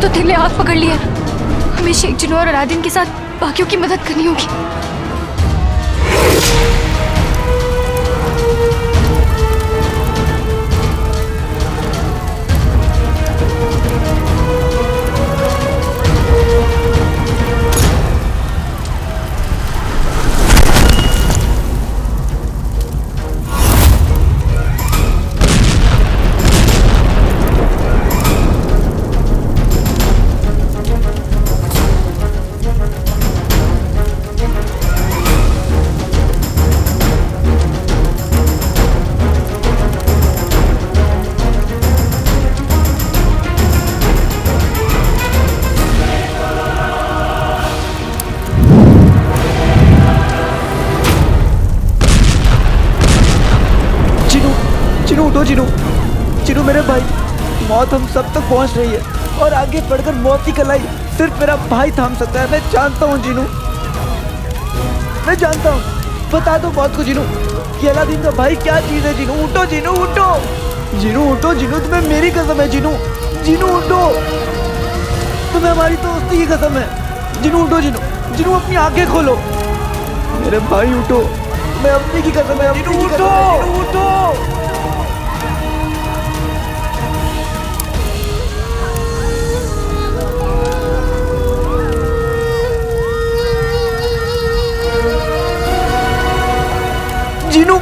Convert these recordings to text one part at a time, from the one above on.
तो तिल ने आग पकड़ लिया। हमें शेख जिनू और अलादीन के साथ बाकियों की मदद करनी होगी। चिनू मेरे भाई, मौत हम सब तक पहुंच रही है और आगे बढ़कर मौत की कलाई सिर्फ मेरा भाई थाम सकता है। मैं जानता हूँ जिनू, मैं जानता हूँ। बता दो मौत को जिनू कि अलादीन का भाई क्या चीज है। जिनू उठो, जिनू उठो, जिनू उठो, जिनू तुम्हें मेरी कसम है। जिनू, जिनू उठो, तुम्हें हमारी दोस्ती की कसम है। जिनू उठो, जिनू, जिनू अपनी आंखें खोलो। मेरे भाई उठो, मैं अपनी की कसम है। जिनू उठो, जिनू उठो। जिनू,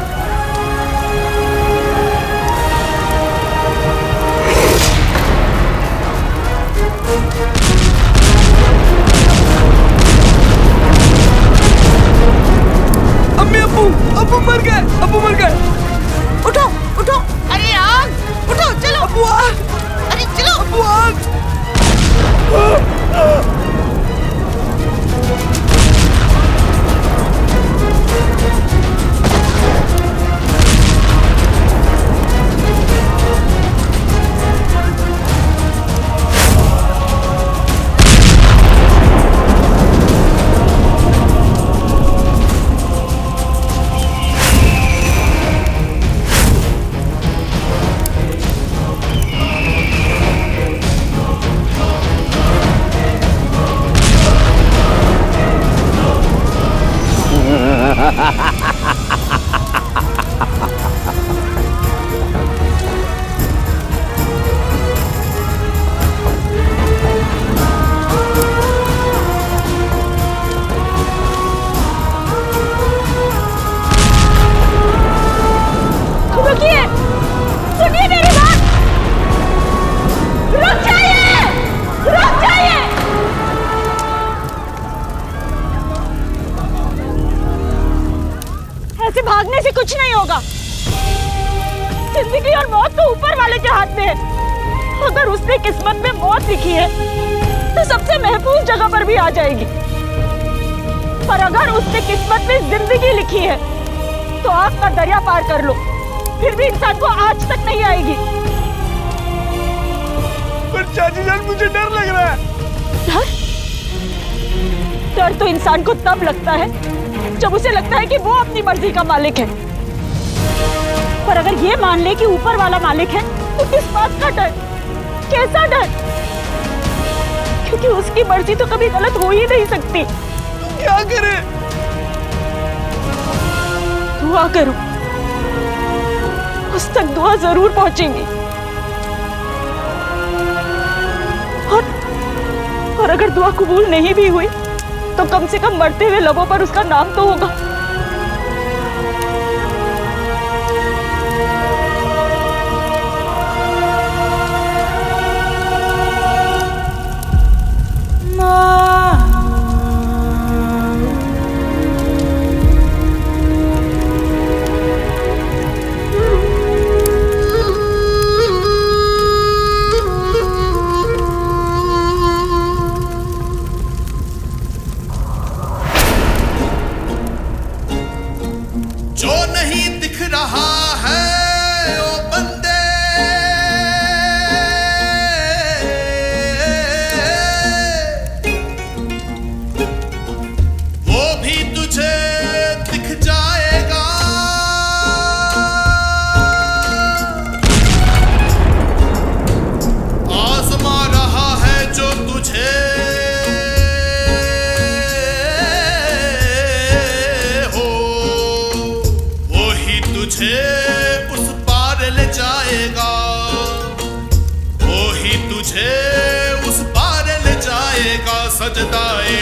अम्मी, अब्बू मर गए, अब्बू मर गए। उठो उठो, अरे आग, उठो, चलो अब्बू आग, अरे चलो अब्बू आग। भागने से कुछ नहीं होगा। जिंदगी और मौत तो ऊपर वाले के हाथ में है। अगर उसने किस्मत में मौत लिखी है तो सबसे महफूज जगह पर भी आ जाएगी, पर अगर उसने किस्मत में जिंदगी लिखी है तो आग का दरिया पार कर लो, फिर भी इंसान को आज तक नहीं आएगी। पर चाची जान, मुझे डर लग रहा है। डर? डर तो इंसान को तब लगता है जब उसे लगता है कि वो अपनी मर्जी का मालिक है। पर अगर ये मान ले कि ऊपर वाला मालिक है तो किस बात का डर? कैसा डर? क्योंकि उसकी मर्जी तो कभी गलत हो ही नहीं सकती। क्या करे? दुआ करो, उस तक दुआ जरूर पहुंचेगी। और अगर दुआ कबूल नहीं भी हुई तो कम से कम मरते हुए लबों पर उसका नाम तो होगा।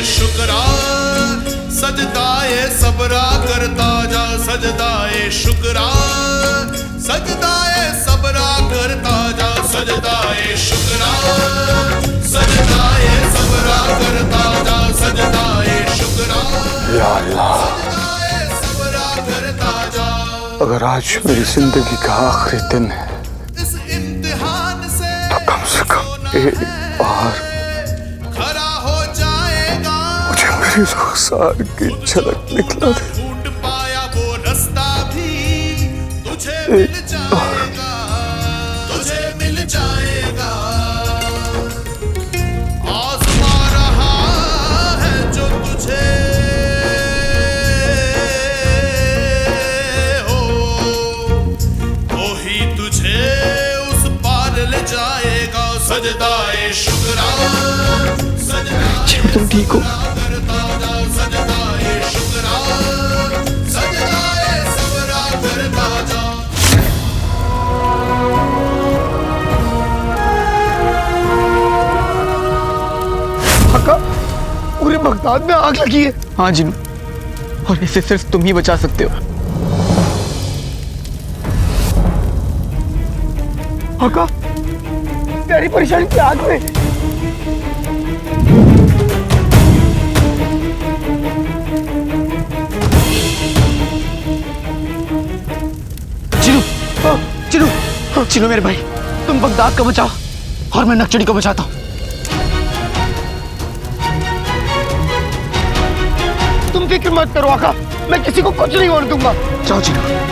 शुक्रा सजदाए सबरा करता जा सजदाए शुक्रा सजदाए सबरा करता जा सजदाए शुक्रा सजदाए सबरा करता जा सजदाए शुक्रा या अल्लाह, सबरा करता जा। अगर आज मेरी जिंदगी का आखिरी दिन है इस इम्तिहान से तो कम से कम एक बार खरा हो जाएगा मुझे मेरी रुखसार की झलक दिखला दे। ढूंढ पाया वो रास्ता भी तुझे मिल जाएगा तुझे मिल जाएगा। आजमा रहा है जो तुझे हो वो ही तुझे उस पार ले जाएगा सजदाए शुक्रा सजदाए तुम ठीक हो? करता जा सजदाए शुक्रा सजदाए सबरा करता जा। हका, पूरे बगदाद में आग लगी है। हाँ जिनू, और इसे सिर्फ तुम ही बचा सकते हो। हका, तेरी परेशानी की आग में। चिनू, चिनू मेरे भाई, तुम बगदाद को बचाओ और मैं नक्चड़ी को बचाता हूँ। तुम फिक्र मत करो आका, मैं किसी को कुछ नहीं होने दूंगा। जाओ चिनू।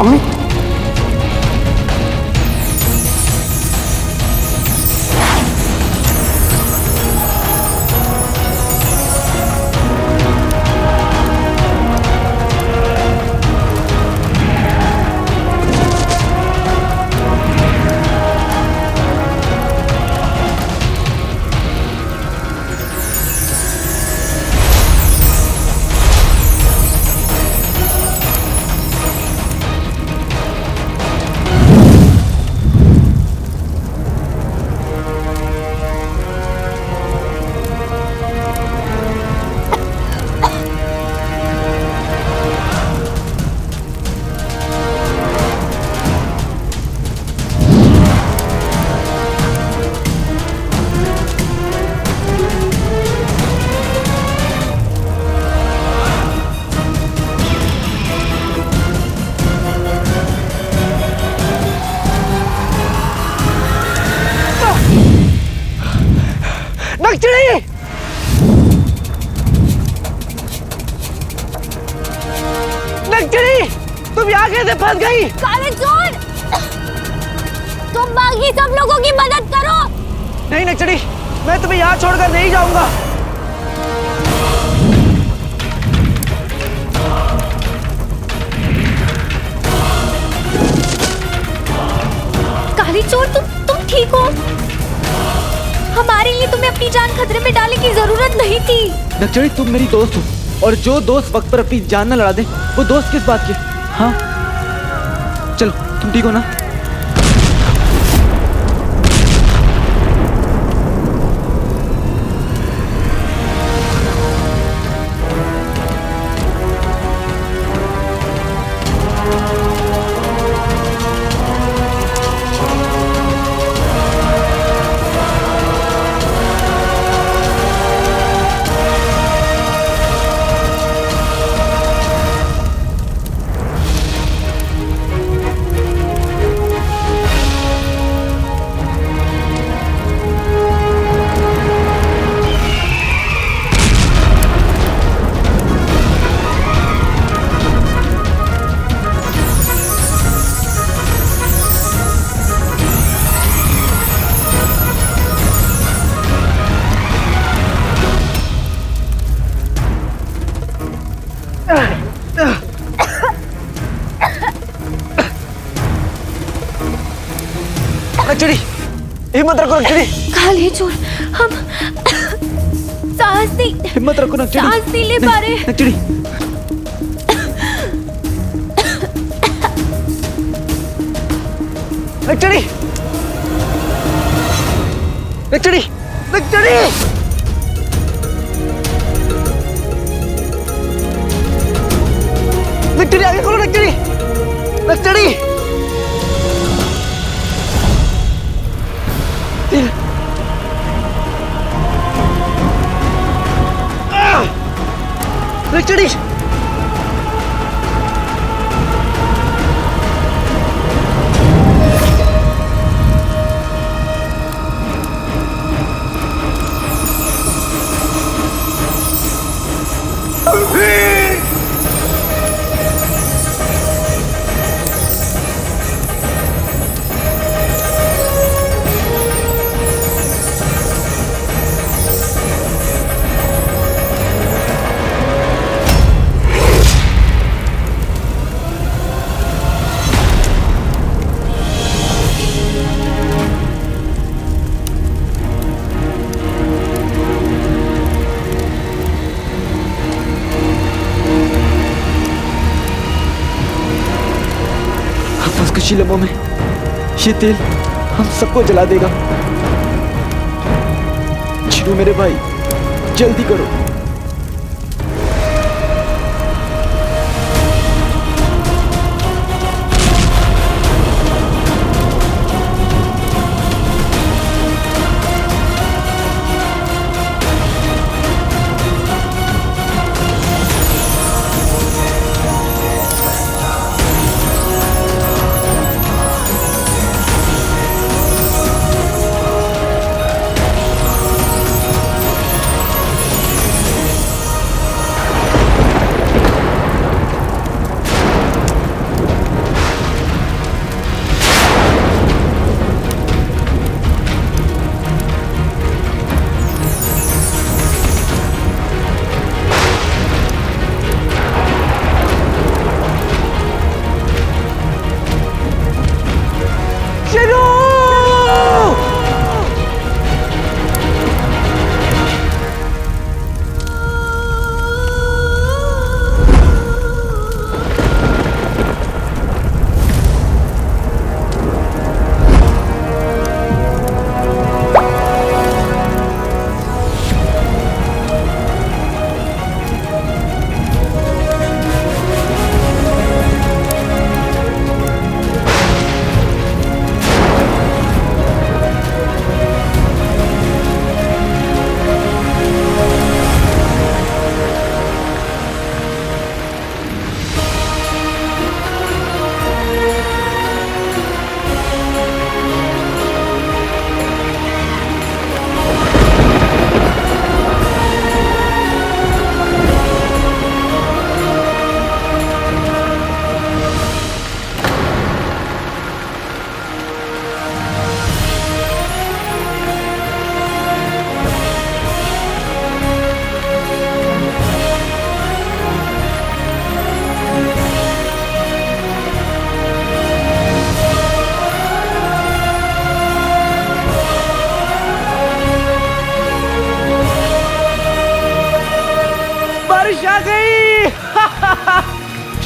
अम्मी, नक्चड़ी! नक्चड़ी! तुम यहाँ कैसे फंस गई? काले चोर! तुम बाकी सब लोगों की मदद करो। नहीं नक्चड़ी, मैं तुम्हें यहाँ छोड़कर नहीं जाऊंगा। काली चोर, तुम ठीक हो? हमारे लिए तुम्हें अपनी जान खतरे में डालने की जरूरत नहीं थी। नक्चड़ी, तुम मेरी दोस्त हो, और जो दोस्त वक्त पर अपनी जान न लड़ा दे वो दोस्त किस बात की? हाँ चलो, तुम ठीक हो ना? नक्चड़ी, हिम्मत रखो नक्चड़ी। काले चोर, हम सांस नहीं, हिम्मत रखो नक्चड़ी। सांस नहीं ले पा रहे। नक्चड़ी, नक्चड़ी, नक्चड़ी, नक्चड़ी। नक्चड़ी आगे खोलो नक्चड़ी, नक्चड़ी। नक्चड़ी। कुछ ही लम्हों में ये तेल हम सबको जला देगा। चिरू मेरे भाई, जल्दी करो।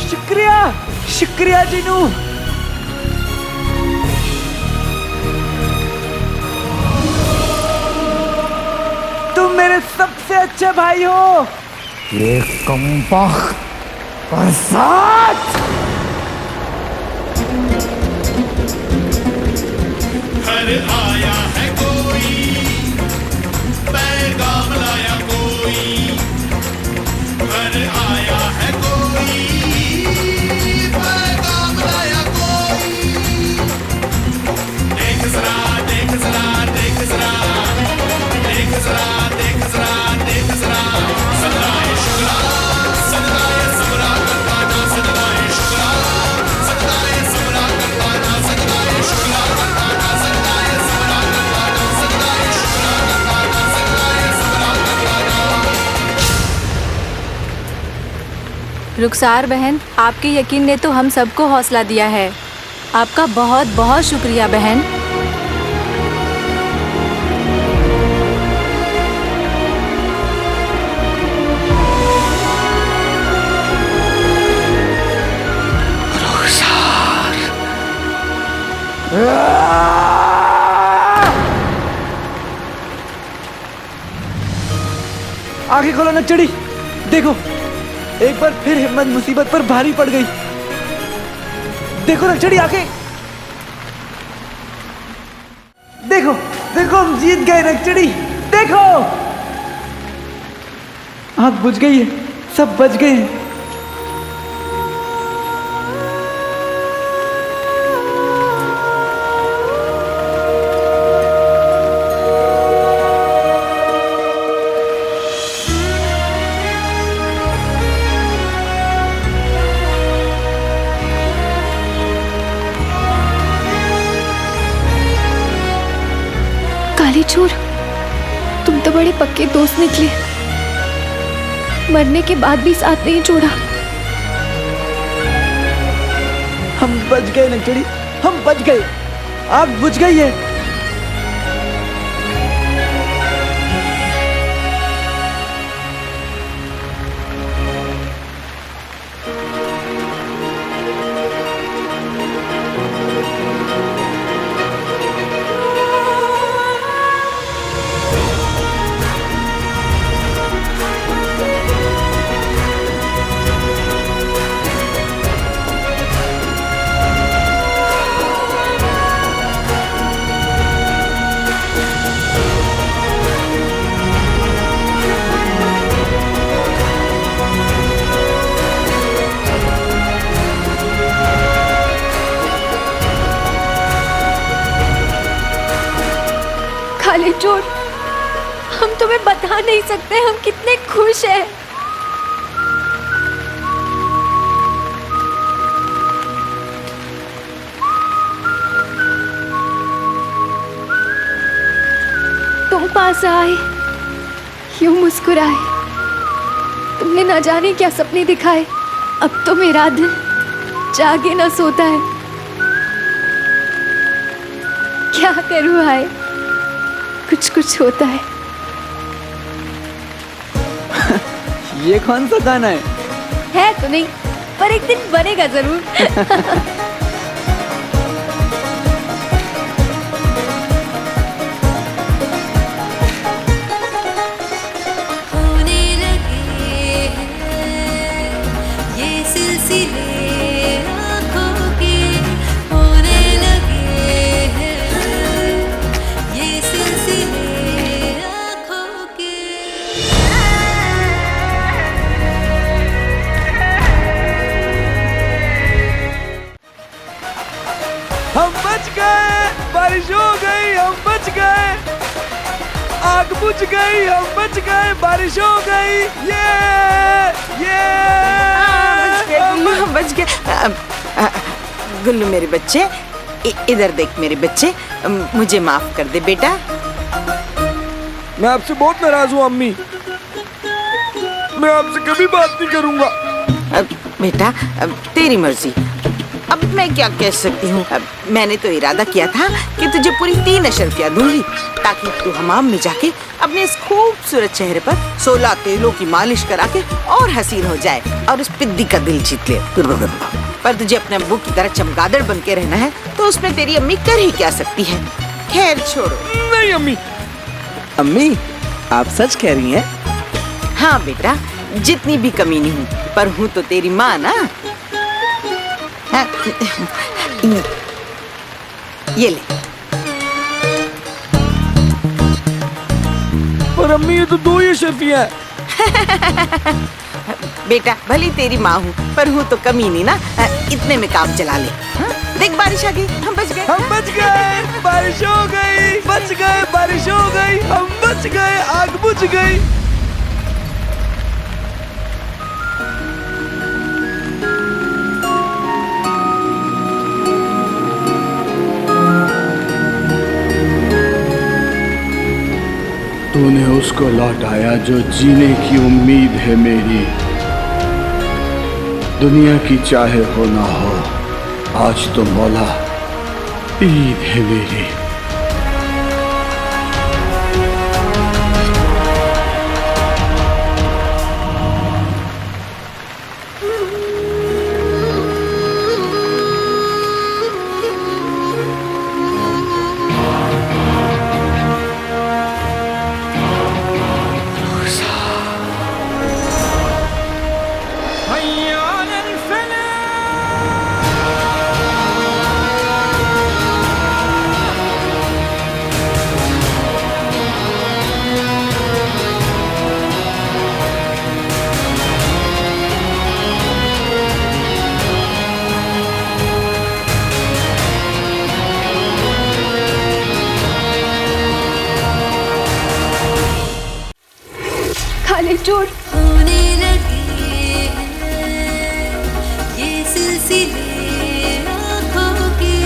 शुक्रिया, शुक्रिया जीनू। तुम मेरे सबसे अच्छे भाई हो। ये कमबख्त बरसात। घर आया है कोई, पैगाम लाया कोई। घर आया है कोई, पैगाम लाया कोई। देख जरा, देख जरा, देख जरा, देख जरा, देख जरा, देख जरा। सजदाए शुक्रा, सजदाए सबरा करवाना, सजदाए शुक्रा, सजदाए सबरा करवाना, सजदाए शुक्रा करवाना, सजदाए सबरा करवाना, सजदाए शुक्रा करवाना, सजदाए सबरा करवाना। रुखसार बहन, आपके यकीन ने तो हम सबको हौसला दिया है। आपका बहुत बहुत शुक्रिया बहन। आगे खोलो नक्चड़ी। देखो, एक बार फिर हिम्मत मुसीबत पर भारी पड़ गई। देखो नक्चड़ी, आगे देखो, देखो हम जीत गए नक्चड़ी। देखो, आग बुझ गई है, सब बच गए हैं। कालीचूर, तुम तो बड़े पक्के दोस्त निकले। मरने के बाद भी साथ नहीं छोड़ा। हम बच गए नक्चड़ी, हम बच गए। आग बुझ गई है। कालीचूर, हम तुम्हें बता नहीं सकते हम कितने खुश हैं। तुम पास आए, यूं मुस्कुराए, तुमने न जाने क्या सपने दिखाए। अब तो मेरा दिल जागे न सोता है। क्या करूं आए, कुछ कुछ होता है। ये कौन सा गाना है तो नहीं, पर एक दिन बनेगा जरूर। होने लगे हैं ये सिलसिले आँखों के, होने लगे हैं ये सिलसिले आँखों के। हम बच गए, बारिश हो गई, हम बच गए। आग बुझ गई, हम बच गए, बारिश हो गई। ये बच गए। गुल्लू मेरे बच्चे, इधर देख मेरे बच्चे, मुझे माफ कर दे बेटा। मैं आपसे बहुत नाराज हूँ अम्मी। मैं आपसे कभी बात नहीं करूंगा। बेटा तेरी मर्जी, अब मैं क्या कह सकती हूँ। मैंने तो इरादा किया था कि तुझे पूरी 3 अशरफियाँ दूंगी, ताकि तू हमाम में जाके अपने इस खूबसूरत चेहरे पर 16 तेलों की मालिश करा के और हसीन हो जाए और उस पिद्दी का दिल जीत ले। पर तुझे अपने अब्बू की तरह चमगादड़ बन के रहना है, तो उसमें तेरी अम्मी कर ही क्या सकती है। खैर छोड़ो। नहीं अम्मी। अम्मी, आप सच कह रही हैं? हाँ बेटा, जितनी भी कमीनी हूँ, पर हूँ तो तेरी माँ ना। हाँ, ये ले। पर अम्मी ये तो 2 ही अशरफियाँ हैं। बेटा भली तेरी माँ हूँ, पर हूँ तो कमीनी ना। इतने में काम चला ले। हाँ? देख बारिश आ गई, हम बच गए। हम बच गए, बारिश हो गई, बच गए, बारिश हो गई, हम बच गए, आग बुझ गई। तूने उसको लौटाया जो जीने की उम्मीद है मेरी। दुनिया की चाहे हो ना हो, आज तो मौला ईद है मेरी। खाली चोर होने लगे हैं ये सिलसिले आँखों के,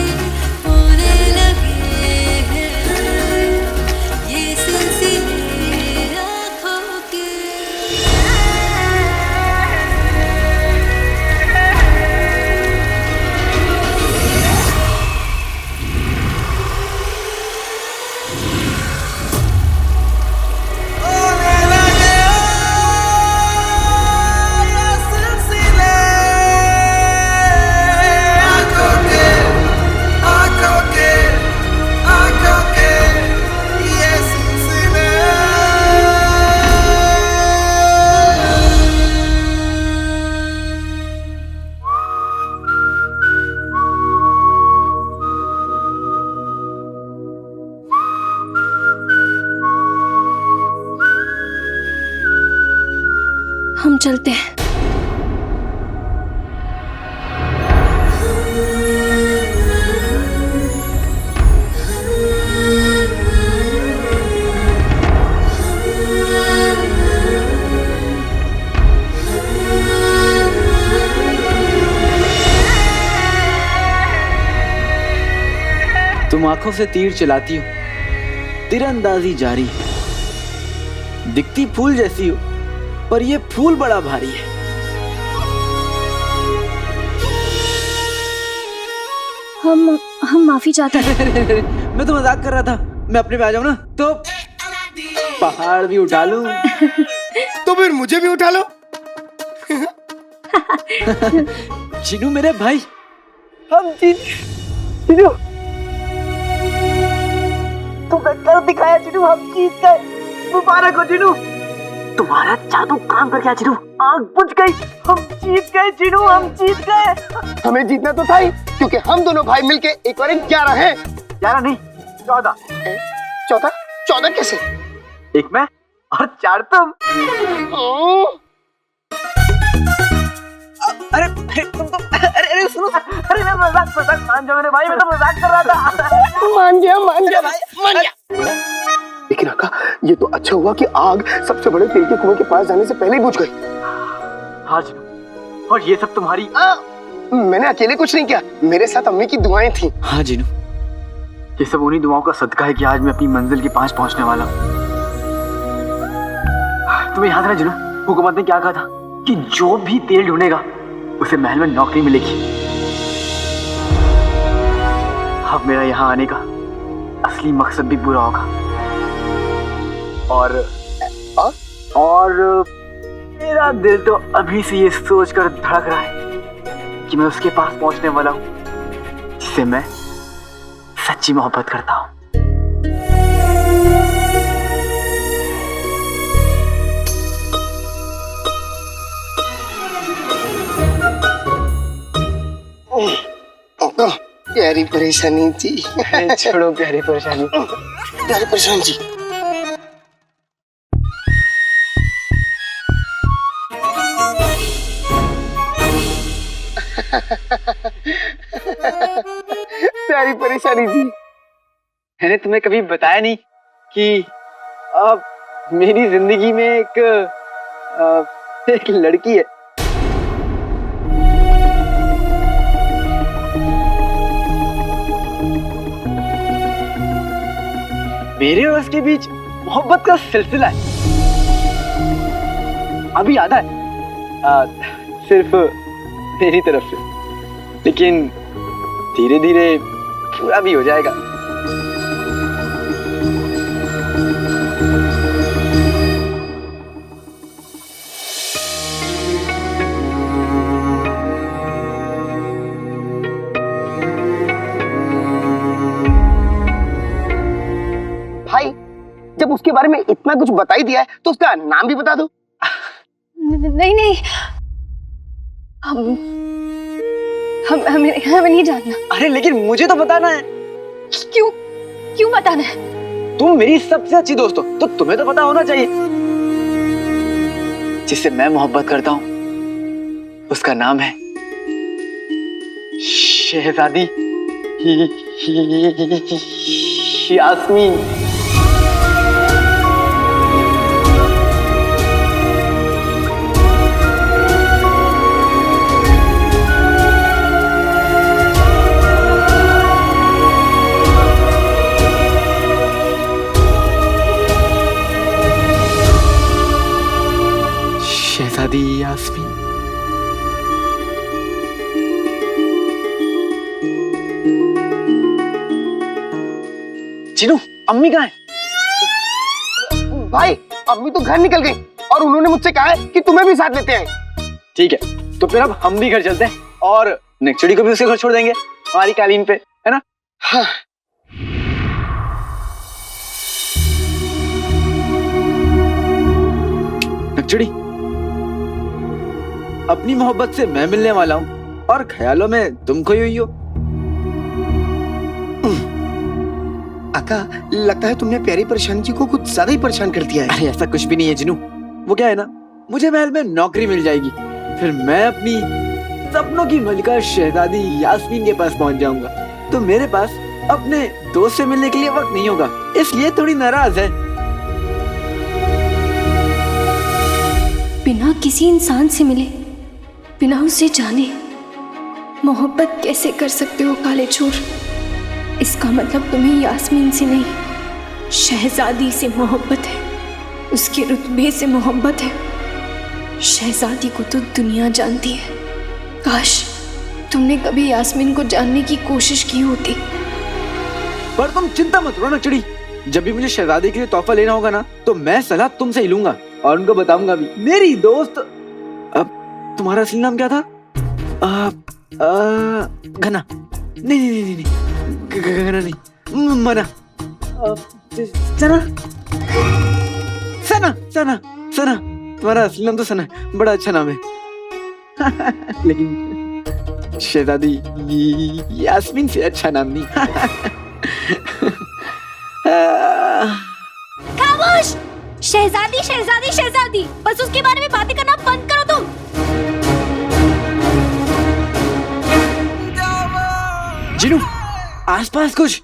होने लगे हैं ये सिलसिले आँखों के। हम चलते हैं। तुम आंखों से तीर चलाती हो, तीरंदाजी जारी है। दिखती फूल जैसी हो, पर ये फूल बड़ा भारी है। हम माफी चाहते हैं। मैं तो मजाक कर रहा था। मैं अपने पे आ जाऊं ना तो पहाड़ भी उठा लूं। तो फिर मुझे भी उठा लो। चिनू मेरे भाई, हम चिनू तुमने कर दिखाया चिनू, हम जीत गए। मुबारक हो चिनू, तुम्हारा जादू काम कर गया चिनू, आग बुझ गई। हम जीत गए चिनू, हम जीत गए। हमें जीतना तो था ही, क्योंकि हम दोनों भाई मिलके एक और 11 हैं। 11 नहीं 14। 14 कैसे? एक मैं और 4 तुम। अरे तुम तो अरे सुनो, अरे मैं मजाक मान जाओ मेरे भाई, मैं तो मजाक कर रहा था। मान गया भाई। लेकिन आका, ये तो अच्छा हुआ कि आग सबसे बड़े तेल के कुएं के पास जाने से पहले ही बुझ गई। हाँ जिनू, और ये सब तुम्हारी। मैंने अकेले कुछ नहीं किया, मेरे साथ अम्मी की दुआएं थी। हाँ जिनू, ये सब उन्हीं दुआओं का सदका है कि आज मैं अपनी मंजिल के पास पहुंचने वाला हूँ। तुम्हें याद है जिनू, हुकूमत ने क्या कहा था कि जो भी तेल ढूंढेगा उसे महल में नौकरी मिलेगी। अब मेरा यहाँ आने का असली मकसद भी पूरा होगा। और मेरा दिल तो अभी से ये सोचकर धड़क रहा है कि मैं उसके पास पहुंचने वाला हूं जिससे मैं सच्ची मोहब्बत करता हूं। प्यारी परेशानी जी। छोड़ो प्यारी परेशानी। प्यारी परेशानी जी। प्यारी परेशानी जी, मैंने तुम्हें कभी बताया नहीं कि अब मेरी जिंदगी में एक लड़की है। मेरे और उसके बीच मोहब्बत का सिलसिला है। अभी याद है, सिर्फ मेरी तरफ से, लेकिन धीरे धीरे पूरा भी हो जाएगा। भाई जब उसके बारे में इतना कुछ बता ही दिया है तो उसका नाम भी बता दो। नहीं नहीं, हमें नहीं जानना। अरे लेकिन मुझे तो बताना है। क्यों क्यों बताना है? तुम मेरी सबसे अच्छी दोस्त हो तो तुम्हें तो पता होना चाहिए। जिससे मैं मोहब्बत करता हूँ उसका नाम है शहजादी यास्मीन। शहजादी यास्मीन। चिनू, अम्मी कहाँ है? भाई अम्मी तो घर निकल गई और उन्होंने मुझसे कहा है कि तुम्हें भी साथ लेते हैं। ठीक है, तो फिर अब हम भी घर चलते हैं और नेक्चुड़ी को भी उसके घर छोड़ देंगे हमारी कालीन पे, है ना? हाँ। नेक्चुड़ी, अपनी मोहब्बत से मैं मिलने वाला हूँ और ख्यालों में तुम खोई हुई हो। अक्का, लगता है तुमने प्यारी परेशान जी को कुछ ज्यादा ही परेशान कर दिया है। अरे ऐसा कुछ भी नहीं है जिनू। वो क्या है ना, मुझे महल में नौकरी मिल जाएगी, फिर मैं अपनी सपनों की मलिका शहजादी यास्मीन के पास पहुंच जाऊंगा, तो मेरे पास अपने दोस्त से मिलने के लिए वक्त नहीं होगा, इसलिए थोड़ी नाराज है। बिना किसी इंसान से मिले, बिना उसे जाने मोहब्बत कैसे कर सकते हो काले चोर? इसका मतलब तुम्हें यास्मीन से नहीं, शहजादी से मोहब्बत है, उसके रुतबे से मोहब्बत है। शहजादी को तो दुनिया जानती है। काश तुमने कभी यास्मीन को जानने की कोशिश की होती। पर तुम चिंता मत करो नेक्चुड़ी, जब भी मुझे शहजादी के लिए तोहफा लेना होगा ना, तो मैं सलाह तुमसे ही लूंगा और उनको बताऊंगा भी। मेरी दोस्त, अब तुम्हारा असली नाम क्या था? घना? नहीं नहीं नहीं नहीं, घना नहीं, मना। सना सना सना सना, तुम्हारा असली नाम तो सना है, बड़ा अच्छा नाम है। लेकिन शहजादी यास्मीन से अच्छा नाम नहीं। खामोश! शहजादी शहजादी शहजादी, बस उसके बारे में बातें करना बंद करो तुम। जिनू, आसपास कुछ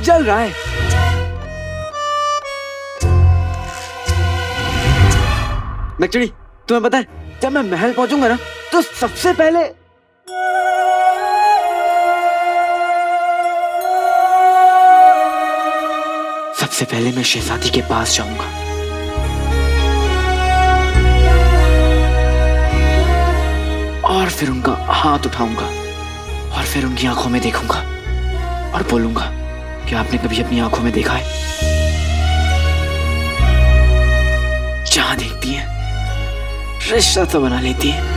जल रहा है। नेक्चुड़ी, तुम्हें पता है जब मैं महल पहुंचूंगा ना, तो सबसे पहले मैं शहजादी के पास जाऊंगा और फिर उनका हाथ उठाऊंगा और फिर उनकी आंखों में देखूंगा और बोलूंगा कि आपने कभी अपनी आंखों में देखा है? जहां देखती है रिश्ता तो बना लेती है।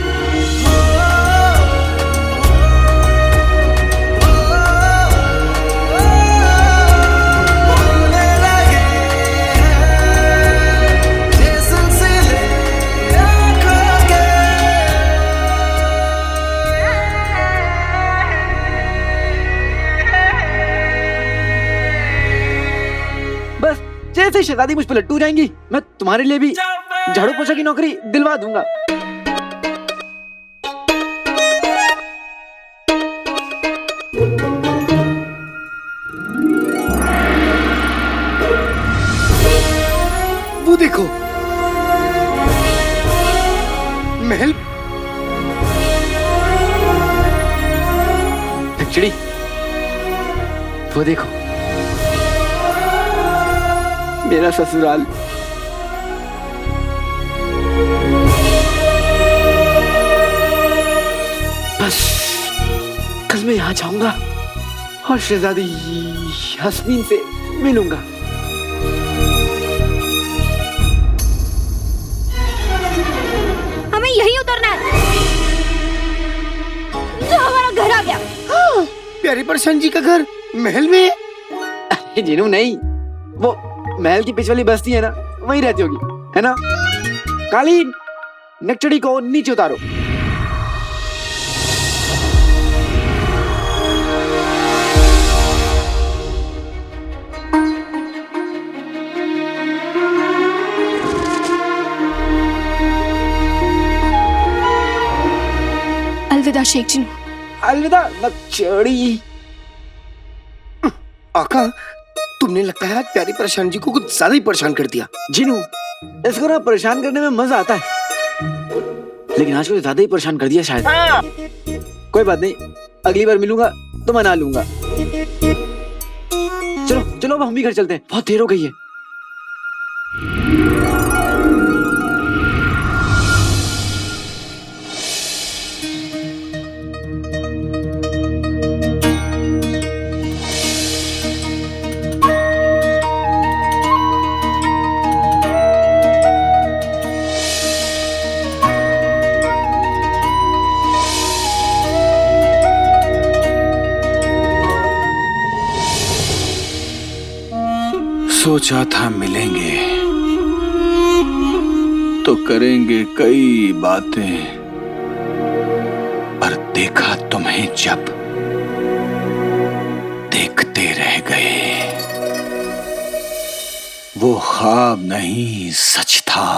बस जैसे शहजादी मुझ पर लट्टू जाएंगी, मैं तुम्हारे लिए भी झाड़ू पोछा की नौकरी दिलवा दूंगा। वो देखो महल। एक्चुअली वो देखो मेरा ससुराल। वहां जाऊंगा और शहजादी यास्मीन से मिलूंगा। हमें यहीं उतरना है। तो हमारा घर आ गया। प्यारी परछाई जी का घर महल में? अरे जीनू नहीं, वो महल की पिछ वाली बस्ती है ना, वहीं रहती होगी, है ना? कालीन, नकचड़ी को नीचे उतारो। अलविदा शेख जी। अलविदा नकचड़ी। आका, तुमने लगता है आज प्यारी परछाई जी को कुछ ज्यादा ही परेशान कर दिया। जीनू, इसको ना परेशान करने में मजा आता है, लेकिन आज को ज्यादा ही परेशान कर दिया शायद। कोई बात नहीं, अगली बार मिलूंगा तो मना लूंगा। चलो चलो, अब हम भी घर चलते हैं, बहुत देर हो गई है। सोचा था मिलेंगे तो करेंगे कई बातें, पर देखा तुम्हें जब देखते रह गए। वो ख्वाब नहीं सच था,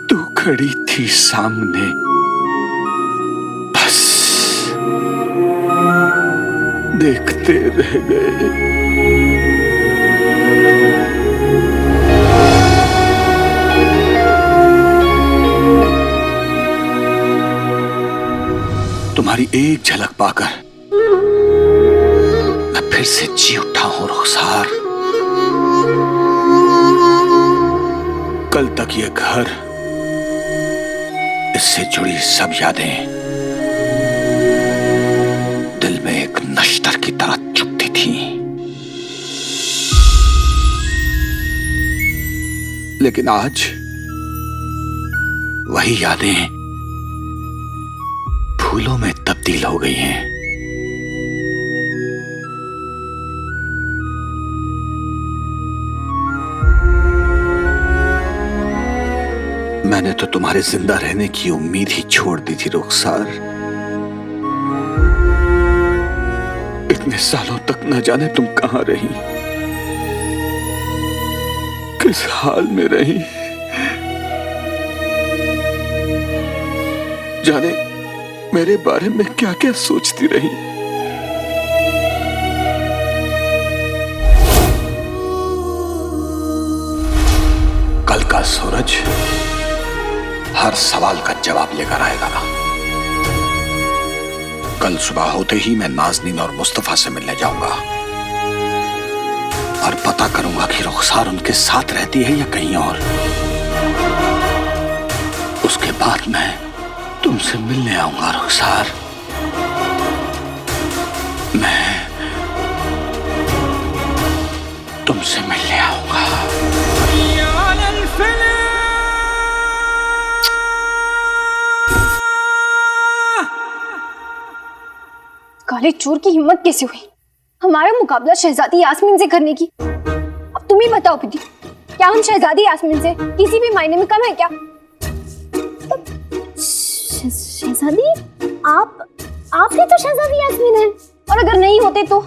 तू खड़ी थी सामने, बस देखते रह गए। तुम्हारी एक झलक पाकर मैं फिर से जी उठा हूं रुखसार। कल तक ये घर, इससे जुड़ी सब यादें दिल में एक नश्तर की तरह चुभती थी, लेकिन आज वही यादें फूलों में तब्दील हो गई हैं। मैंने तो तुम्हारे जिंदा रहने की उम्मीद ही छोड़ दी थी रुखसार। इतने सालों तक न जाने तुम कहां रही, किस हाल में रही, जाने मेरे बारे में क्या क्या सोचती रही। कल का सूरज हर सवाल का जवाब लेकर आएगा ना। कल सुबह होते ही मैं नाज़नीन और मुस्तफा से मिलने जाऊंगा और पता करूंगा कि रुखसार उनके साथ रहती है या कहीं और। उसके बाद मैं तुमसे मिलने आऊंगा रुखसार। मैं तुमसे मिलने आऊंगा। काले चोर की हिम्मत कैसे हुई हमारा मुकाबला शहजादी यास्मीन से करने की? अब तुम ही बताओ पिटी, क्या हम शहजादी यास्मीन से किसी भी मायने में कम है क्या? शहजादी आप ही तो शहजादी यास्मीन है, और अगर नहीं होते तो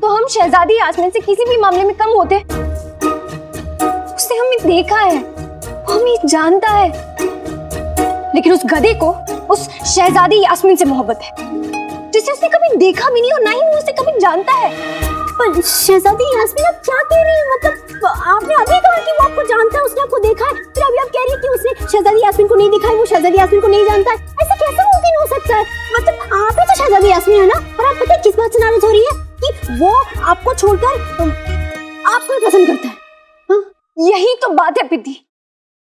हम शहजादी यास्मीन से किसी भी मामले में कम होते। उसने हमें देखा है, वो हमें जानता है, लेकिन उस गधे को उस शहजादी यास्मीन से मोहब्बत है जिसे उसने कभी देखा भी नहीं और ना ही वो उसे कभी जानता है। पर शहजादी यास्मीन आप क्या कह रही हैं? मतलब आपने अभी कहा कि वो आपको जानता है, उसने आपको देखा है, फिर अभी आप कह रही हैं कि उसने शहजादी यास्मीन को नहीं देखा है, वो शहजादी यास्मीन को नहीं जानता है। ऐसा कैसे मुमकिन हो सकता है? मतलब आप ही तो शहजादी यास्मीन है ना? और आप पता है किस बात से नाराज हो रही है? कि वो आपको छोड़कर आपको ही पसंद करता है। हाँ? यही तो बात है पिद्दी,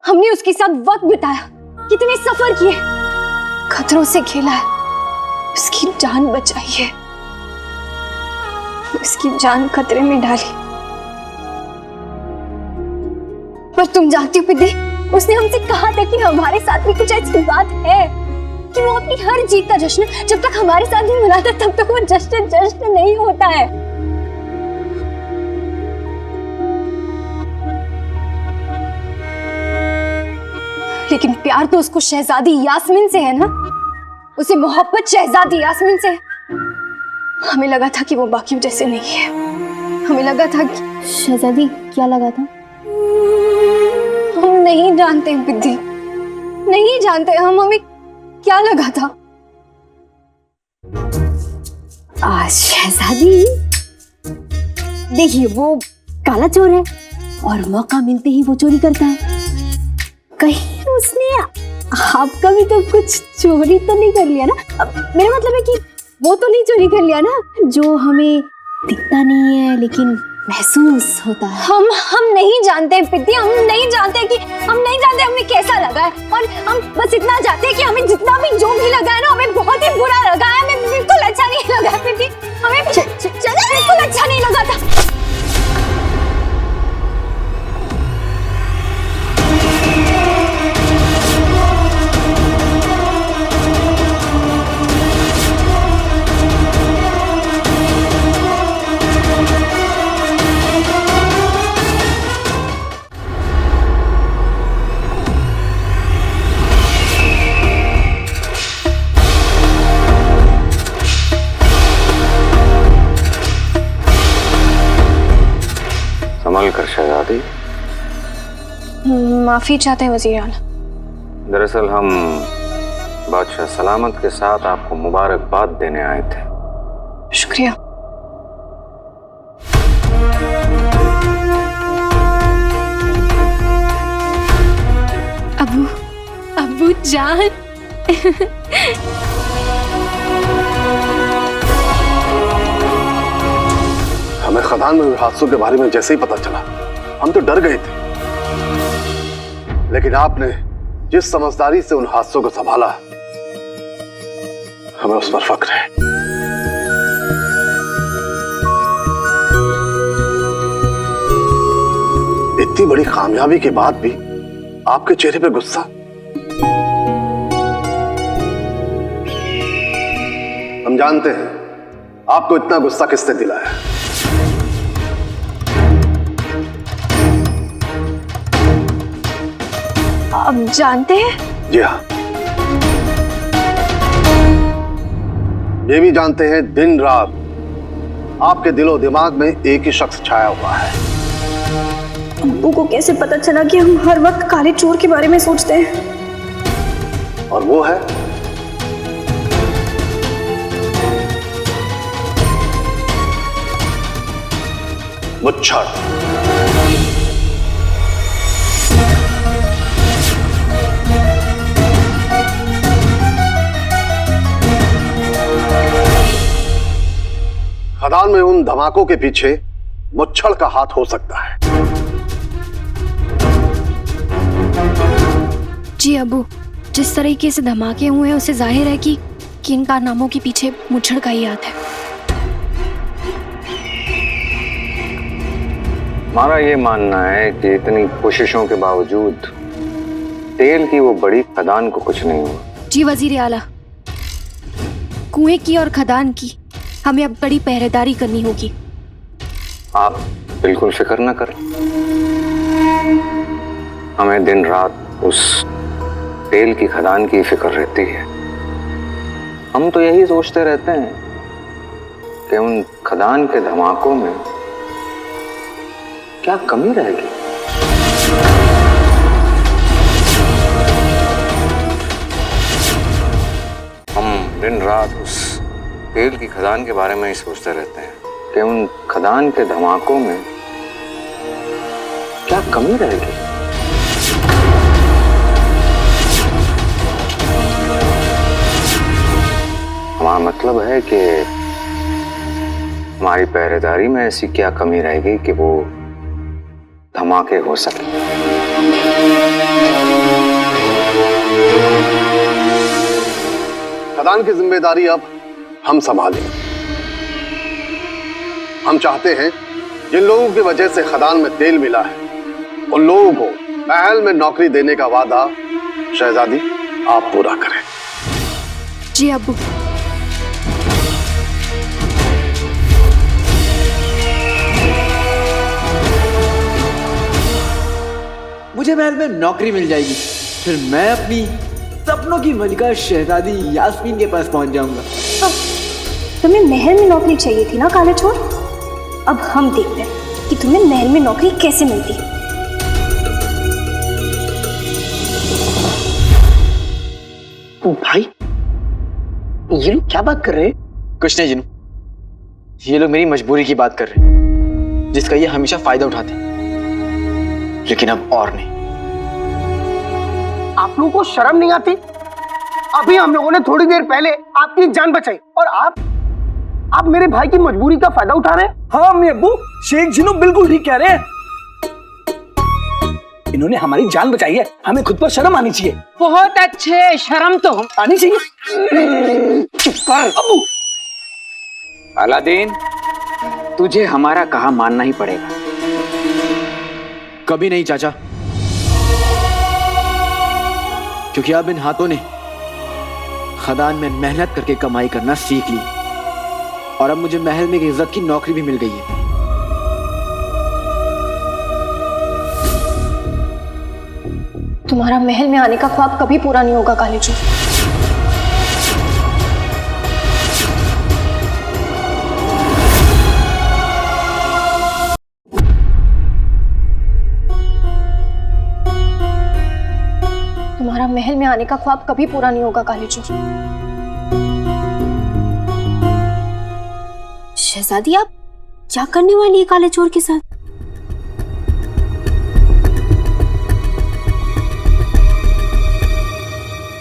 हमने उसके साथ वक्त बिताया, कितने सफर किए, खतरों से खेला है, उसकी जान बचाई है, उसकी जान खतरे में डाली। पर तुम जानती हो पिद्दी, उसने हमसे कहा था कि हमारे साथ भी कुछ ऐसी बात है कि वो अपनी हर जीत का जश्न जब तक हमारे साथ नहीं मनाता तब तक वो जश्न नहीं होता है। लेकिन प्यार तो उसको शहजादी यास्मीन से है ना, उसे मोहब्बत शहजादी यास्मीन से है। हमें लगा था कि वो बाकियों जैसे नहीं है। हमें लगा था कि शहजादी क्या लगा था हम नहीं जानते बिद्दी, नहीं जानते हम, हमें क्या लगा था। शहजादी देखिए, वो काला चोर है और मौका मिलते ही वो चोरी करता है। कहीं उसने आपका भी तो कुछ चोरी तो नहीं कर लिया ना? मेरा मतलब है कि वो तो नहीं चोरी कर लिया ना, जो हमें दिखता नहीं है लेकिन महसूस होता है। हम नहीं जानते पिद्दी, हम नहीं जानते हमें कैसा लगा है। और हम बस इतना जानते हैं कि हमें जितना भी जो भी लगा है ना, हमें बहुत ही बुरा लगा है। हमें बिल्कुल अच्छा नहीं लगा है पिद्दी, हमें बिल्कुल अच्छा नहीं लगा था। संभल कर शहजादी। माफी चाहते हैं वजीर आला। दरअसल हम बादशाह सलामत के साथ आपको मुबारकबाद देने आए थे। शुक्रिया। अबू जान। हमें खदान में हुए हादसों के बारे में जैसे ही पता चला हम तो डर गए थे, लेकिन आपने जिस समझदारी से उन हादसों को संभाला हमें उस पर फख्र है। इतनी बड़ी कामयाबी के बाद भी आपके चेहरे पे गुस्सा। हम जानते हैं आपको इतना गुस्सा किसने दिलाया। आप जानते हैं? जी हाँ, ये भी जानते हैं दिन रात आपके दिलो दिमाग में एक ही शख्स छाया हुआ है। अब्बू को कैसे पता चला कि हम हर वक्त काले चोर के बारे में सोचते हैं? और वो है मुच्छर। खदान में उन धमाकों के पीछे मुच्छर का हाथ हो सकता है। जी अबू, जिस तरीके से धमाके हुए हैं उससे जाहिर है कि इन कारनामों के पीछे मुच्छर का ही हाथ है। हमारा ये मानना है कि इतनी कोशिशों के बावजूद तेल की वो बड़ी खदान को कुछ नहीं हुआ। जी वजीर आला, कुएं की और खदान की हमें अब बड़ी पहरेदारी करनी होगी। आप बिल्कुल फिक्र न करें, हमें दिन रात उस तेल की खदान की फिक्र रहती है। हम तो यही सोचते रहते हैं कि उन खदान के धमाकों में क्या कमी रहेगी। हम दिन रात उस तेल की खदान के बारे में ही सोचते रहते हैं कि उन खदान के धमाकों में क्या कमी रहेगी। हमारा मतलब है कि हमारी पहरेदारी में ऐसी क्या कमी रहेगी कि वो धमाके हो सके। खदान की जिम्मेदारी अब हम संभालेंगे। हम चाहते हैं जिन लोगों की वजह से खदान में तेल मिला है उन लोगों को महल में नौकरी देने का वादा शहजादी आप पूरा करें। जी अब्बू। मुझे महल में नौकरी मिल जाएगी, फिर मैं अपनी सपनों की मलिका शहजादी यास्मीन के पास पहुंच जाऊंगा। तुम्हें महल में नौकरी चाहिए थी ना काले चोर? अब हम देखते हैं कि तुम्हें महल में नौकरी कैसे मिलती है। भाई ये लोग क्या बात कर रहे हैं? कुछ नहीं जिनू, ये लोग मेरी मजबूरी की बात कर रहे हैं जिसका ये हमेशा फायदा उठाते हैं, लेकिन अब और नहीं। आप लोगों को शर्म नहीं आती? अभी हम लोगों ने थोड़ी देर पहले आपकी जान बचाई और आप मेरे भाई की मजबूरी का फायदा उठा रहे हैं। हाँ अम्मी अब्बू, शेख जिनू बिल्कुल ठीक कह रहे हैं। इन्होंने हमारी जान बचाई है, हमें खुद पर शर्म आनी चाहिए। बहुत अच्छे, शर्म तो आनी चाहिए। चुप कर अब्बू। अलादीन, तुझे हमारा कहा मानना ही पड़ेगा। कभी नहीं चाचा, क्योंकि अब इन हाथों ने खदान में मेहनत करके कमाई करना सीख ली और अब मुझे महल में एक इज्जत की नौकरी भी मिल गई है। तुम्हारा महल में आने का ख्वाब कभी पूरा नहीं होगा काले चोर। तुम्हारा महल में आने का ख्वाब कभी पूरा नहीं होगा काले चोर। शहजादी आप क्या करने वाली है काले चोर के साथ?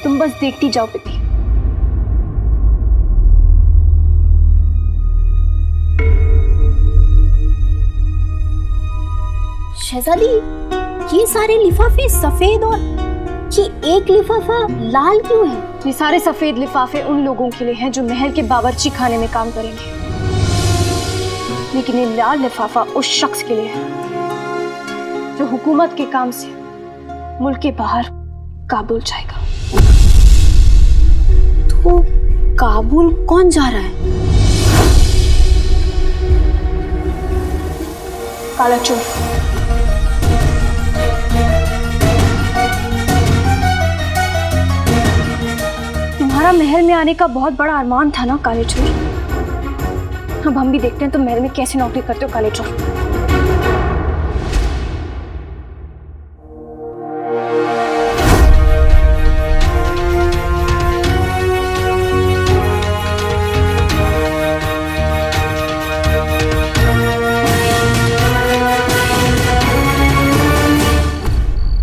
तुम बस देखती जाओ पिती। शहजादी ये सारे लिफाफे सफेद और ये एक लिफाफा लाल क्यों है? ये सारे सफेद लिफाफे उन लोगों के लिए हैं जो महल के बावर्ची खाने में काम करेंगे, लेकिन ये लाल लिफाफा उस शख्स के लिए है जो हुकूमत के काम से मुल्क के बाहर काबुल जाएगा। तो काबुल कौन जा रहा है? काला चोर। तुम्हारा महल में आने का बहुत बड़ा अरमान था ना काले चोर? अब हम भी देखते हैं तुम महल में कैसे नौकरी करते हो काले चोर।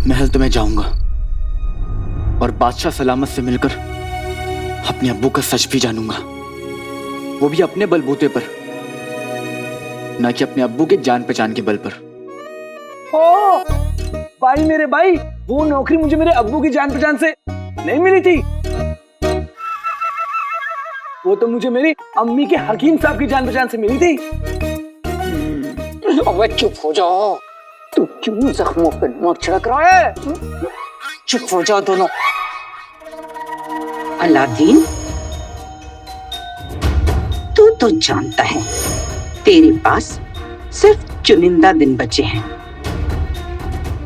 महल तो मैं जाऊंगा और बादशाह सलामत से मिलकर अपने अब्बू का सच भी जानूंगा, वो भी अपने बलबूते पर, ना कि अपने अब्बू के जान पहचान के बल पर। ओ भाई, मेरे भाई, वो नौकरी मुझे मेरे अब्बू की जान पहचान से नहीं मिली थी, वो तो मुझे मेरी अम्मी के हकीम साहब की जान पहचान से मिली थी। अबे चुप हो जाओ, तू क्यों जख्मों पर नमक छिड़क रहा है? चुप हो जाओ दोनों। अलादीन, तू तो जानता है तेरे पास सिर्फ चुनिंदा दिन बचे हैं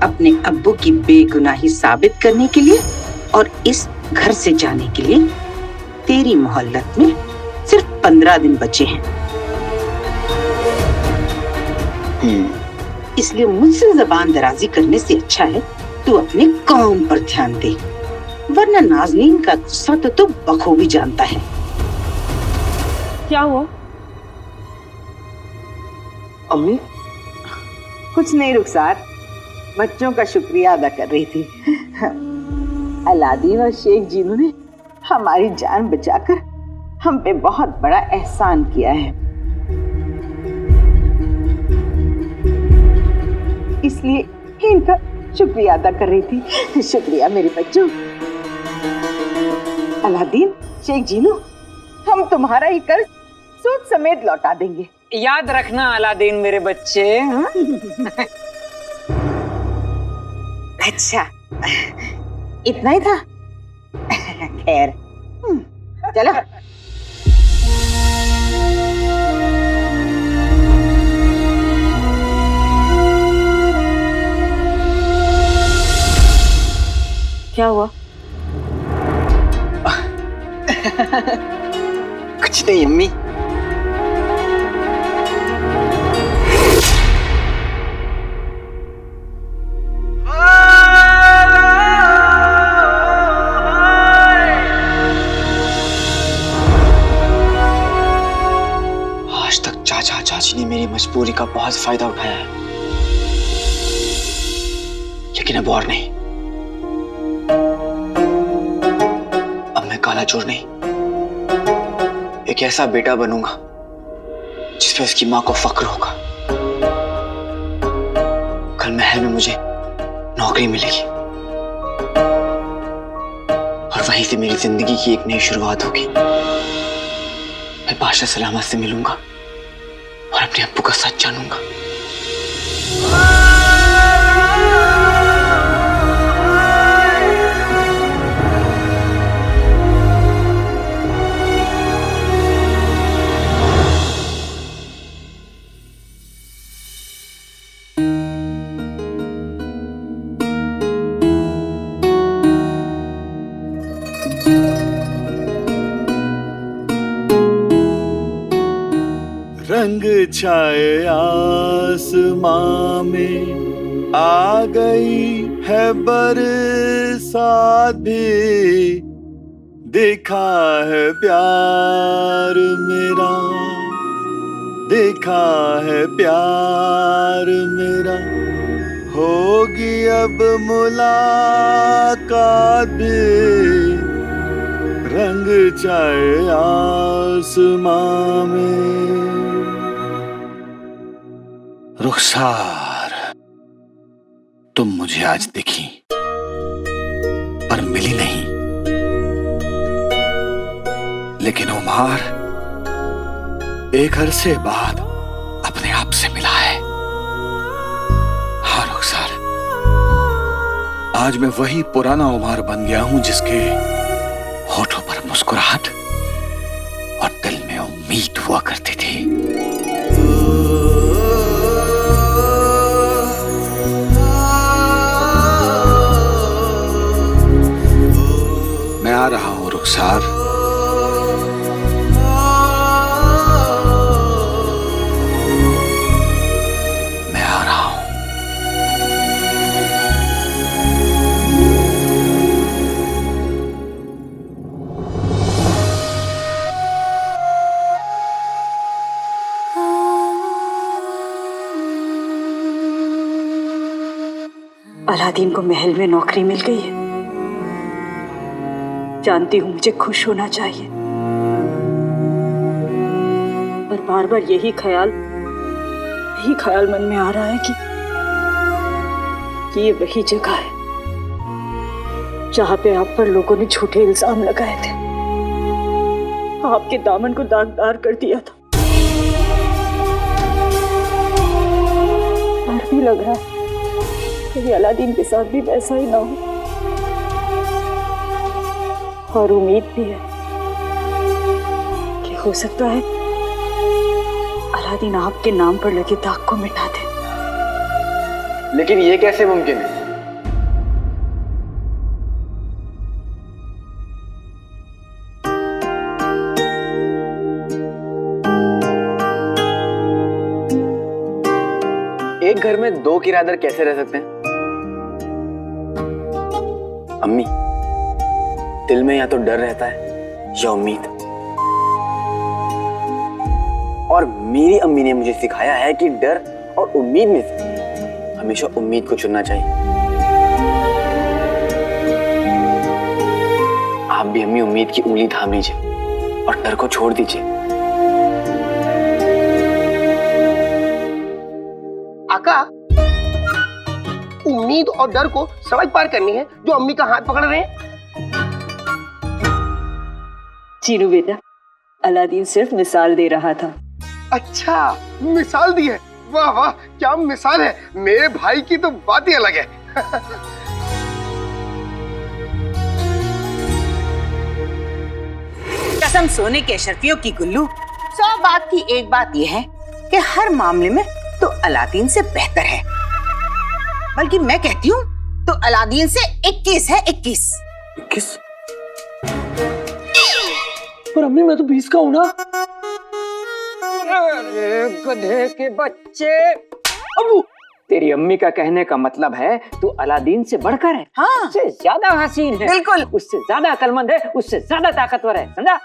अपने अब्बू की बेगुनाही साबित करने के लिए, और इस घर से जाने के लिए तेरी मोहल्लत में सिर्फ 15 दिन बचे हैं। इसलिए मुझसे जबान दराजी करने से अच्छा है तू अपने काम पर ध्यान दे, वरना नाज़नीन का गुस्सा तो तू बखूबी जानता है। क्या हुआ? अम्मी? कुछ नहीं रुखसार, बच्चों का शुक्रिया अदा कर रही थी। अलादीन और शेख जीनू ने हमारी जान बचाकर हम पे बहुत बड़ा एहसान किया है, इसलिए इनका शुक्रिया अदा कर रही थी। शुक्रिया मेरे बच्चों। अलादीन, शेख जीनू, हम तुम्हारा ये कर्ज सूद समेत लौटा देंगे, याद रखना अलादीन मेरे बच्चे। अच्छा, इतना ही था। खैर, चलो। क्या हुआ? कुछ नहीं अम्मी। आज तक चाचा चाची ने मेरी मजबूरी का बहुत फायदा उठाया है, लेकिन अब और नहीं। अब मैं काला चोर नहीं, एक ऐसा बेटा बनूंगा जिसपे उसकी माँ को फक्र होगा। कल महल में मुझे नौकरी मिलेगी और वहीं से मेरी जिंदगी की एक नई शुरुआत होगी। मैं बादशाह सलामत से मिलूंगा और अपने अब्बू का सच जानूंगा। रंग छाए आसमां में आ गई है बरसात भी, देखा है प्यार मेरा, देखा है प्यार मेरा, होगी अब मुलाकात भी, रंग छाए आसमां में। रुखसार, तुम मुझे आज दिखी पर मिली नहीं, लेकिन उमर एक अरसे बाद अपने आप से मिला है। हाँ रुखसार, आज मैं वही पुराना उमर बन गया हूं जिसके होठों पर मुस्कुराहट और दिल में उम्मीद हुआ करती थी। मैं आ रहा हूं रुखसार, मैं आ रहा हूं। अलादीन को महल में नौकरी मिल गई है। जानती हूं मुझे खुश होना चाहिए, पर बार बार यही ख्याल मन में आ रहा है कि ये वही जगह है जहां पे आप पर लोगों ने झूठे इल्जाम लगाए थे, आपके दामन को दागदार कर दिया था। डर भी लग रहा है कि अलादीन के साथ भी वैसा ही ना हो, और उम्मीद भी है कि हो सकता है अलादीन आपके नाम पर लगे दाग को मिटा दे। लेकिन ये कैसे मुमकिन है? एक घर में दो किराएदार कैसे रह सकते हैं? अम्मी, दिल में या तो डर रहता है या उम्मीद, और मेरी अम्मी ने मुझे सिखाया है कि डर और उम्मीद में से हमेशा उम्मीद को चुनना चाहिए। आप भी अम्मी उम्मीद की उंगली थाम लीजिए और डर को छोड़ दीजिए। आका, उम्मीद और डर को सड़क पार करनी है जो अम्मी का हाथ पकड़ रहे हैं। चीनू बेटा, अलादीन सिर्फ मिसाल दे रहा था। अच्छा, मिसाल दी है। वाह वाह, क्या मिसाल है। मेरे भाई की तो बात ही अलग है। कसम सोने के अशरफियों की गुल्लू, 100 बात की एक बात यह है कि हर मामले में तो अलादीन से बेहतर है। बल्कि मैं कहती हूँ तो अलादीन से 21 है। 21। पर अम्मी मैं तो 20 का हूँ ना। अरे गधे के बच्चे। अबू, तेरी अम्मी का कहने का मतलब है तू अलादीन से बढ़कर है। हाँ, उससे ज्यादा हसीन है। बिल्कुल। उससे ज्यादा अक्लमंद है, उससे ज्यादा ताकतवर है, समझा?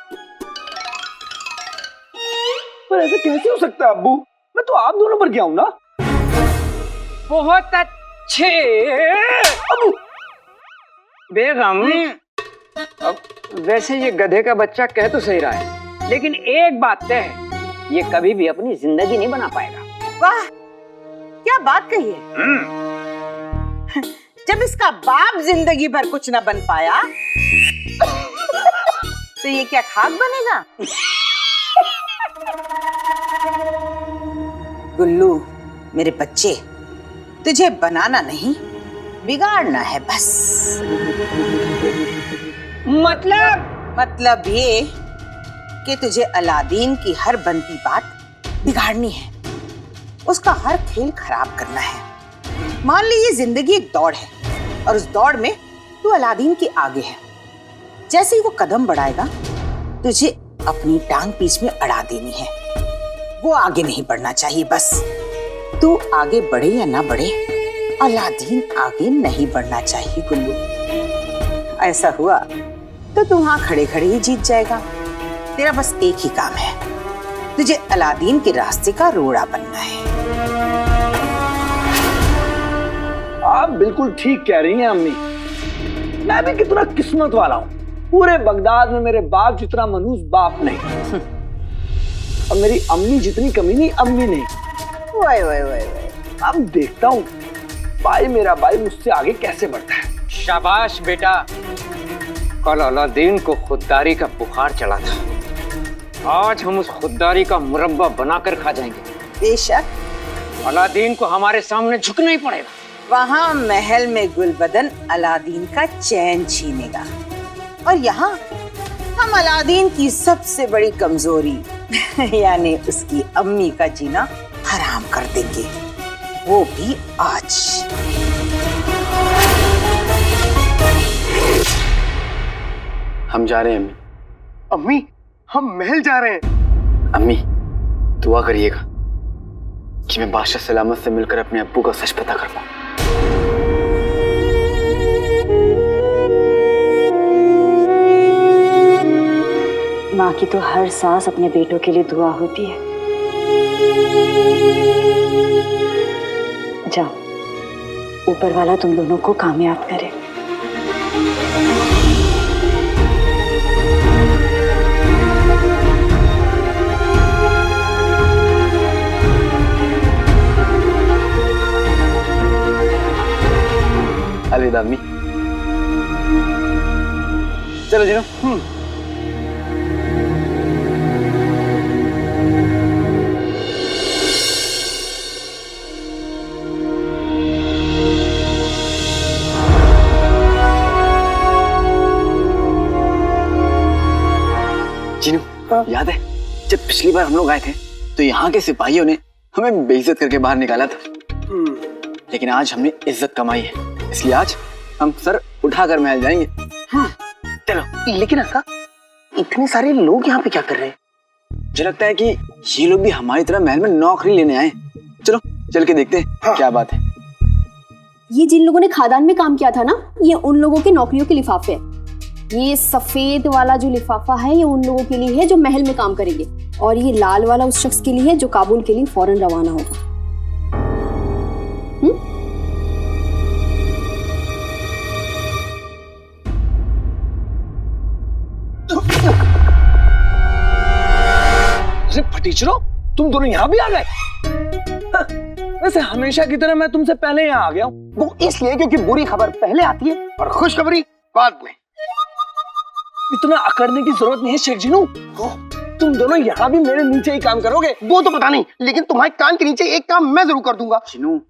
पर ऐसे कैसे हो सकता है अब्बू? मैं तो आप दोनों पर गया हूँ ना। बहुत अच्छे। अबू बेगम, अब वैसे ये गधे का बच्चा कह तो सही रहा है, लेकिन एक बात तय है, ये कभी भी अपनी जिंदगी नहीं बना पाएगा। वाह, क्या बात कही है। जब इसका बाप जिंदगी भर कुछ न बन पाया तो ये क्या खाक बनेगा? गुल्लू मेरे बच्चे, तुझे बनाना नहीं बिगाड़ना है बस। मतलब ये कि तुझे अलादीन की हर बनती बात बिगाड़नी है, उसका हर खेल खराब करना है। मान ली ये जिंदगी एक दौड़ है और उस दौड़ में तू अलादीन के आगे है। जैसे ही वो कदम बढ़ाएगा तुझे अपनी टांग पीछ में अड़ा देनी है। वो आगे नहीं बढ़ना चाहिए बस। तू आगे बढ़े या ना बढ़े, अलादीन आगे नहीं बढ़ना चाहिए गुल्लू। ऐसा हुआ तो तू वहां खड़े खड़े ही जीत जाएगा। तेरा बस एक ही काम है, तुझे अलादीन के रास्ते का रोड़ा बनना है। आप बिल्कुल ठीक कह रही हैं अम्मी। मैं भी कितना किस्मत वाला हूँ। पूरे बगदाद में मेरे बाप जितना मनूस बाप नहीं और मेरी अम्मी जितनी कमीनी अम्मी नहीं। वाह वाह वाह। अब देखता हूँ भाई, मेरा भाई मुझसे आगे कैसे बढ़ता है। शाबाश बेटा। कल अलादीन को खुददारी का बुखार चढ़ा था, आज हम उस खुददारी का मुरब्बा बनाकर खा जाएंगे। बेशक अलादीन को हमारे सामने झुकना ही पड़ेगा। वहाँ महल में गुलबदन अलादीन का चैन छीनेगा और यहाँ हम अलादीन की सबसे बड़ी कमजोरी यानी उसकी अम्मी का जीना हराम कर देंगे, वो भी आज। हम जा रहे हैं अम्मी। अम्मी, हम महल जा रहे हैं। अम्मी दुआ करिएगा कि मैं बादशाह सलामत से मिलकर अपने अब्बू का सच पता कर पाऊं। माँ की तो हर सांस अपने बेटों के लिए दुआ होती है। जाओ, ऊपर वाला तुम दोनों को कामयाब करे। अलविदा अम्मी। चलो जीनो। जीनू, याद है जब पिछली बार हम लोग आए थे तो यहाँ के सिपाहियों ने हमें बेइज्जत करके बाहर निकाला था, लेकिन आज हमने इज्जत कमाई है, इसलिए आज हम सर उठाकर महल जाएंगे। चलो। लेकिन अक्का, इतने सारे लोग यहाँ पे क्या कर रहे हैं? मुझे लगता है कि ये लोग भी हमारी तरह महल में नौकरी लेने आए। चलो चल के देखते हैं क्या बात है। ये जिन लोगों ने खादान में काम किया था ना, ये उन लोगों के नौकरियों के लिफाफे हैं। ये सफेद वाला जो लिफाफा है ये उन लोगों के लिए है जो महल में काम करेंगे, और ये लाल वाला उस शख्स के लिए है जो काबुल के लिए फौरन रवाना होगा। फटीचरों, तुम दोनों यहाँ भी आ गए? वैसे हमेशा की तरह मैं तुमसे पहले यहाँ आ गया हूँ। वो इसलिए क्योंकि बुरी खबर पहले आती है और खुशखबरी बाद में। इतना अकड़ने की जरूरत नहीं है शेख जीनू। तुम दोनों यहाँ भी मेरे नीचे ही काम करोगे? वो तो पता नहीं, लेकिन तुम्हारे कान के नीचे एक काम मैं जरूर कर दूंगा। चिनू,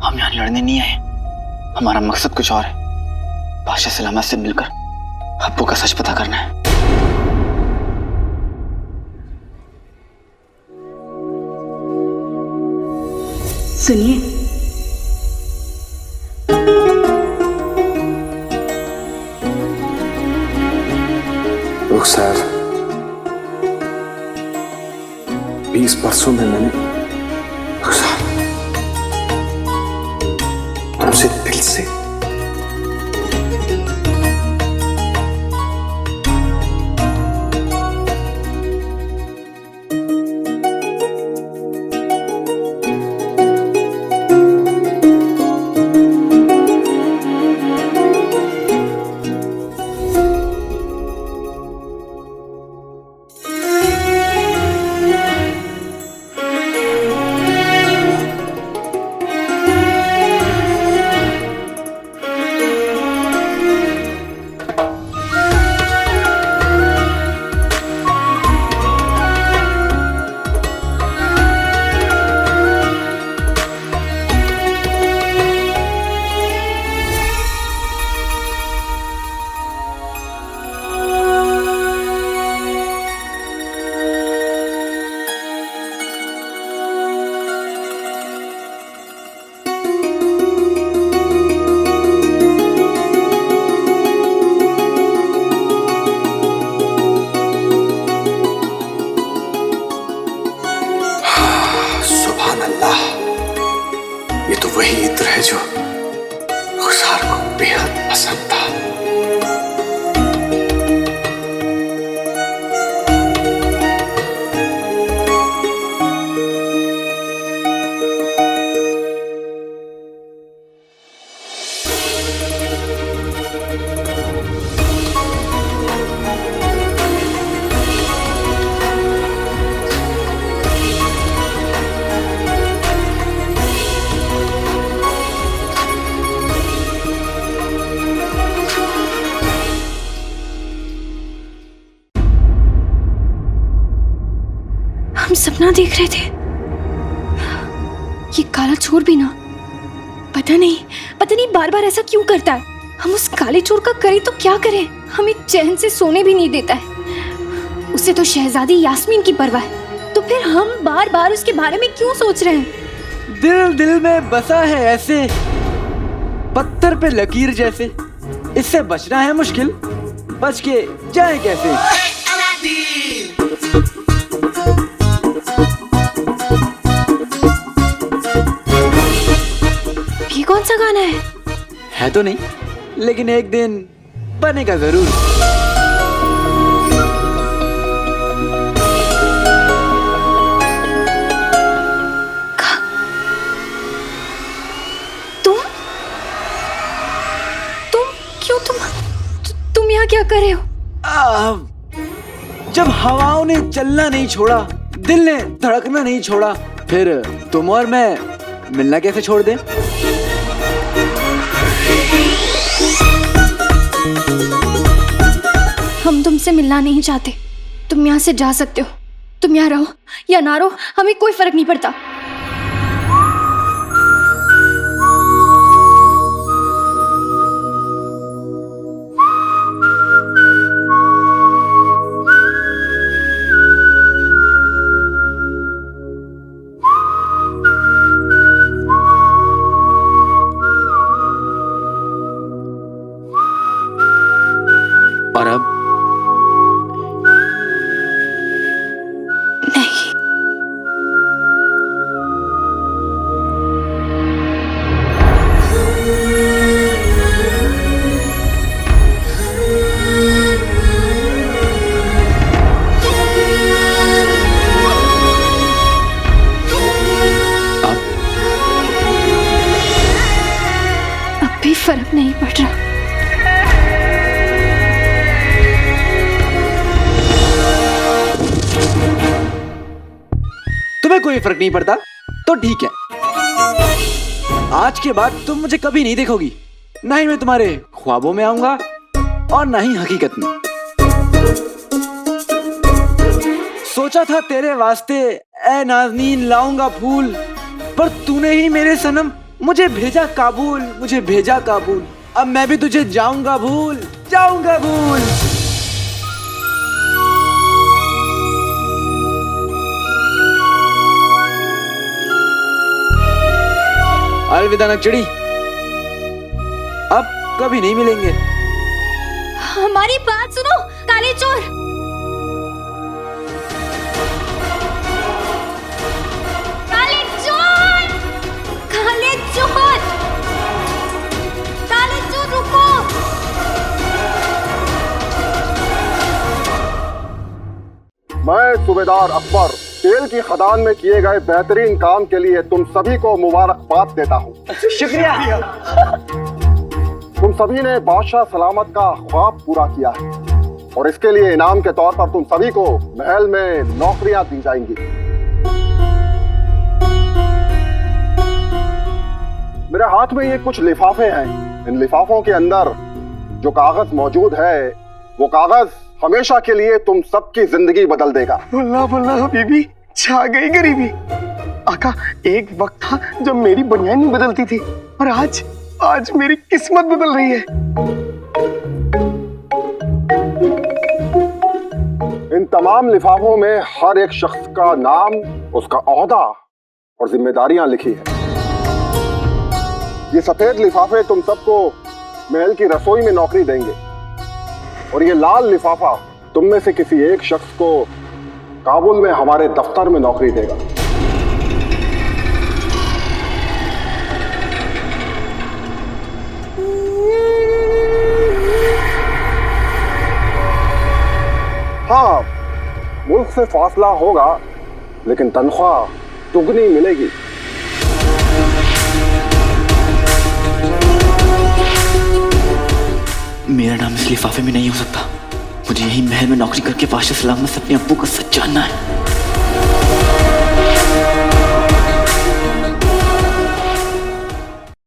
हम यहाँ लड़ने नहीं आए, हमारा मकसद कुछ और है। बादशाह सलामत से मिलकर अब्बू का सच पता करना है। सुनिए, रुखसार, 20 बरसों में मैंने रुखसार तुमसे दिल से ये तो वही इत्र है जो रुखसार को बेहद पसंद था। हम सपना देख रहे थे। ये काला चोर भी ना, पता नहीं बार बार ऐसा क्यों करता है। हम उस काले चोर का करें तो क्या करें, हमें चैन से सोने भी नहीं देता है। उसे तो शहजादी यास्मीन की परवाह है, तो फिर हम बार बार उसके बारे में क्यों सोच रहे हैं। दिल दिल में बसा है ऐसे पत्थर पे लकीर जैसे, इससे बचना है मुश्किल, बच के जाए कैसे। ये कौन सा गाना है तो नहीं, लेकिन एक दिन बनेगा जरूर। तुम यहाँ क्या कर रहे हो? जब हवाओं ने चलना नहीं छोड़ा, दिल ने धड़कना नहीं छोड़ा, फिर तुम और मैं मिलना कैसे छोड़ दें? हम तुमसे मिलना नहीं चाहते, तुम यहाँ से जा सकते हो। तुम यहाँ रहो या ना रहो, हमें कोई फर्क नहीं पड़ता। और अब नहीं, अब भी फर्क नहीं पड़ रहा। तुम्हें कोई फर्क नहीं पड़ता तो ठीक है। आज के बाद तुम मुझे कभी नहीं देखोगी, ना ही मैं तुम्हारे ख्वाबों में आऊंगा और ना ही हकीकत में। सोचा था तेरे वास्ते ए नाज़नीन लाऊंगा फूल, पर तूने ही मेरे सनम मुझे भेजा काबुल, मुझे भेजा काबुल। अब मैं भी तुझे जाऊंगा भूल, जाऊंगा भूल। अलविदा नकचड़ी, अब कभी नहीं मिलेंगे। हमारी बात सुनो काले चोर। काले चोर, काले चोर, काले चोर रुको। मैं सूबेदार अकबर तेल की खदान में किए गए बेहतरीन काम के लिए तुम सभी को मुबारकबाद देता हूँ। शुक्रिया। तुम सभी ने बादशाह सलामत का ख्वाब पूरा किया है और इसके लिए इनाम के तौर पर तुम सभी को महल में नौकरियां दी जाएंगी। मेरे हाथ में ये कुछ लिफाफे हैं। इन लिफाफों के अंदर जो कागज मौजूद है वो कागज हमेशा के लिए तुम सबकी जिंदगी बदल देगा। बल्ला बल्ला हबीबी, छा गई गरीबी। आका, एक वक्त था जब मेरी बनियान नहीं बदलती थी और आज मेरी किस्मत बदल रही है। इन तमाम लिफाफों में हर एक शख्स का नाम, उसका ओहदा और जिम्मेदारियां लिखी है। ये सफेद लिफाफे तुम सबको महल की रसोई में नौकरी देंगे और ये लाल लिफाफा तुम में से किसी एक शख्स को काबुल में हमारे दफ्तर में नौकरी देगा। हाँ, मुल्क से फासला होगा लेकिन तनख्वाह दुगनी मिलेगी। मेरा नाम इस लिफाफे में नहीं हो सकता। मुझे यही महल में नौकरी करके बादशाह सलामत से अपने अब्बू को सच जानना है।